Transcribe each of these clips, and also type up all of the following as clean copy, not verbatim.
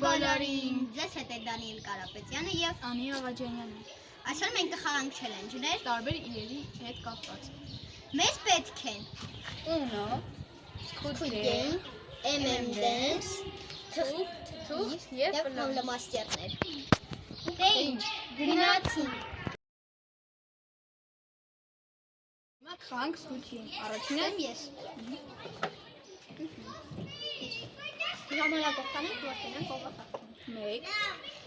բոլորին, ձեզ հետ է Դանիել Կարապետյանը և Անի Աղաջանյանը։ Այսօր մենք կխաղանք չելենջներ տարբեր իրերի հետ կապված։ Մեզ պետք են Uno, Squid Game, M&M's, թուղթ և ֆլոմաստերներ։ Դե ինչ, գնացինք։ Հիմա կխաղանք Squid Game։ Առաջինը Եմ ես։ Ժամանակով կանենք, որ տենանք ով է խաղում։ 1,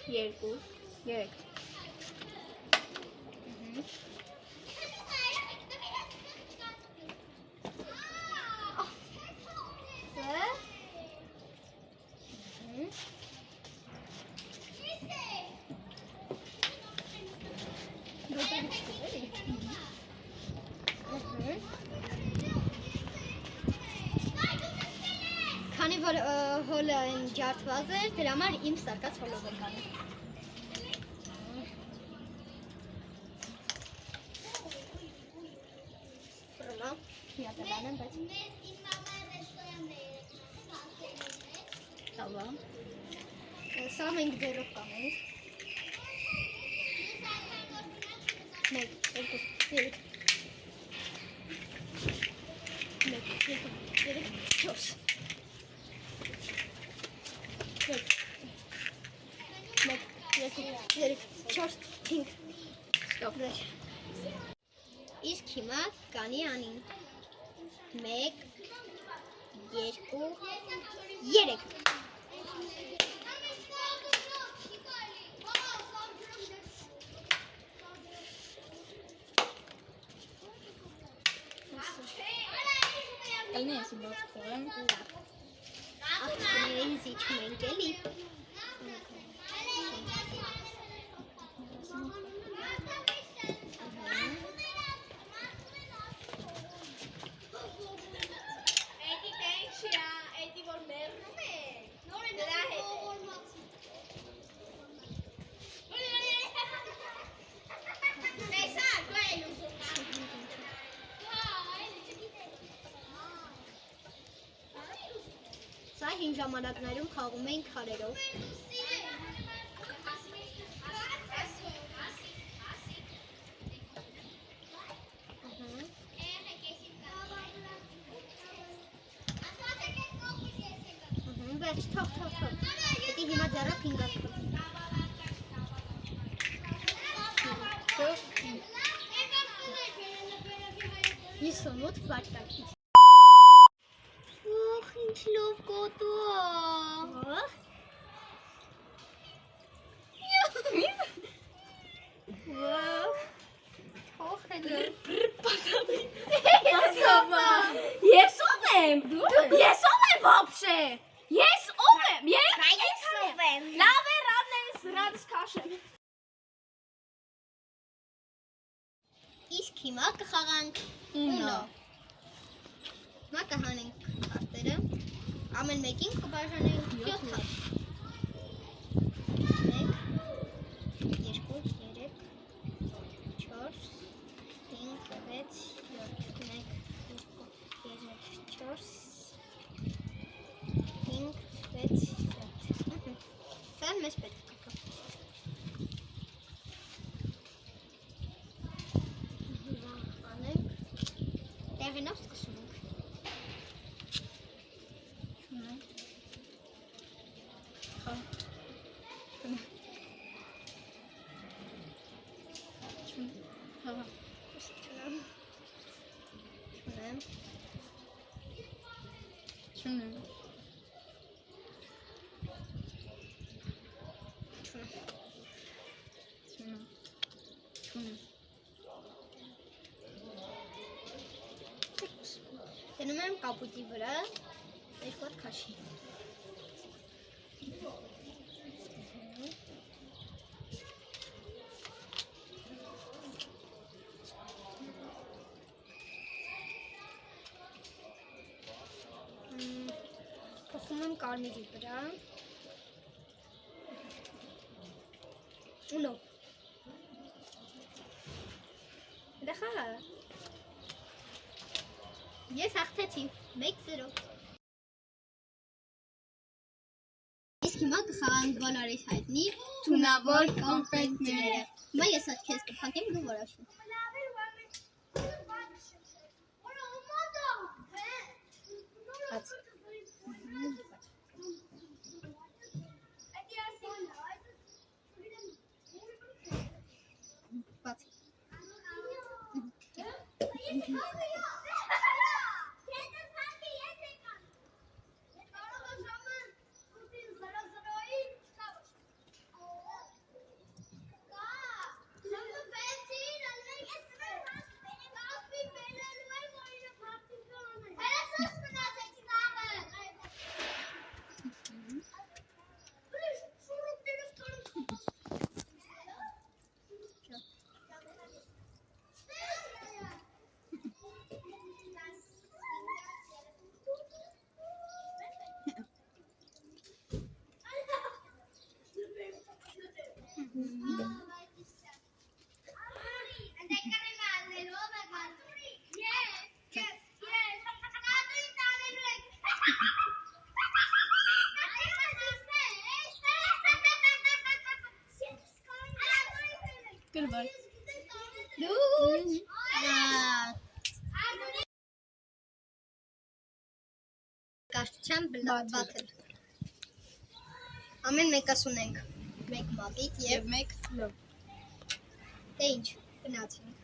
2, 3։ Քանի որ հոլը ջարդված էր, դրա համար իմ սարկած հոլով է կանը։ Պրոմա, միատելան եմ, բայց տավա։ Սա մենք ձերով կանենք։ 1, 2, 3 1, 2, 3, 4 Ստոպ։ Իսկ հիմա կանի անին 1, 2, 3 Կլնի ես իմ բաց կողեմ։ Աղջիկներին զիջում ենք էլի։ Սա հին ժամանակներում խաղում էին քարերով։ Վերջ, թող։ Պետք է հիմա ձեռը փինգած կոտ։ 58 վարդակից։ Ох, ինչ լավ կոտո է։ Ես ով եմ вообще։ Ես ով եմ։ Լավ է, ռադս քաշեմ։ Իսկ հիմա կխաղանք Uno։ Հիմա կհանենք քարտերը։ Ամեն մեկին կբաժանենք 7 հատ։ 1, 2, 3, 4, 5, 6, 7, 1, 2, 3, 4, 5, 6, 7։ Սա մեզ պետք է կա։ Անենք, տեղինով սկսում ենք։ Տենում եմ կապուտի վրա, երկու հատ քաշի։ Փոխում եմ կարմիրի վրա։ Uno։ Դա խաղա։ Ես հաղթեցի 1-0։ Իսկ հիմա կխաղանք բոլորիս հայտնի Թունավոր կոնֆետները։ Հիմա ես այդ քեզ կփակեմ դու որոշի։ Բաց։ Գրվար։ Կաշտությամբ բացել։ Ամեն մեկս ունենք մեկ մատիկ Եվ մեկ լո։ դե ինչ գնացինք։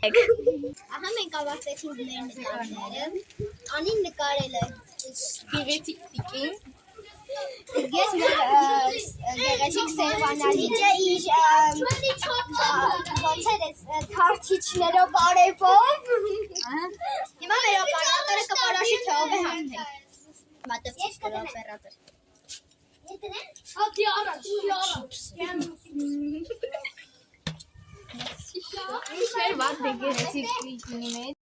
Ահա մենք ավարտեցինք մեր նկարները։ Անին նկարել է Գեղեցիկ տիկին։ ես գեղեցիկ Սևանալիջը իր ոնց էր թարթիչներով արևով։ Հիմա մեր օպերատորը կորոշի թե ով է հաղթել։ Մատուցիչ օպերատոր։ Հատի առաջ, Ինչ մեր վատ գեղեցիկ տիկինի մեջ։